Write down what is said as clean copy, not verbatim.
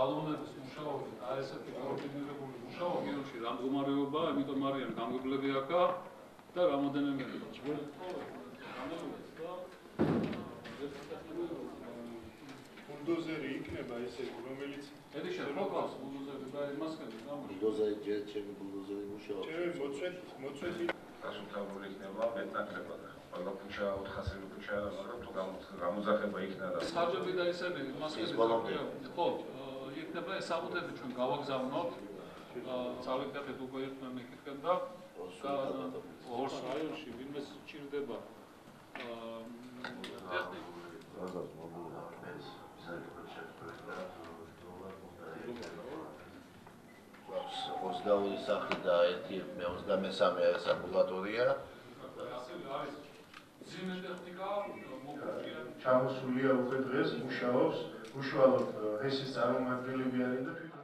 ტალონების მუშაობით აი ესეთი კოორდინირებული მუშაობა გიორში რა მდგომარეობაა, ამიტომ არიან გამგებლები აქა და რამოდენიმე ბულდოზერი იქნება ესე, რომელიც ედიშა ფოკავს ბულდოზერი და იმასკენ გამო. ბულდოზერი ჯერ ჩემი ბულდოზერი მუშაობს. ჩემი მოწვეთი გასუფთავებული იქნება მეტნაკლებად. ყველა ქუჩა 400 ქუჩაა, მაგრამ თუ გამოძახება იქნა და ხარჯები და ისინი მასკები ხო, იქნება ეს საკუთრებით ჩვენ გავაგზავნოთ. წავიდეთ უკვე ერთმანეთს მეკითხეთ და ორ რაიონში ვინმე სჭირდება ოცდაორი სახლი და ერთი 23 არის ამბულატორია. ჩამოსულია უკვე დღეს მუშაობს უშუალოდ ჰესის წარმომადგენლები არიან და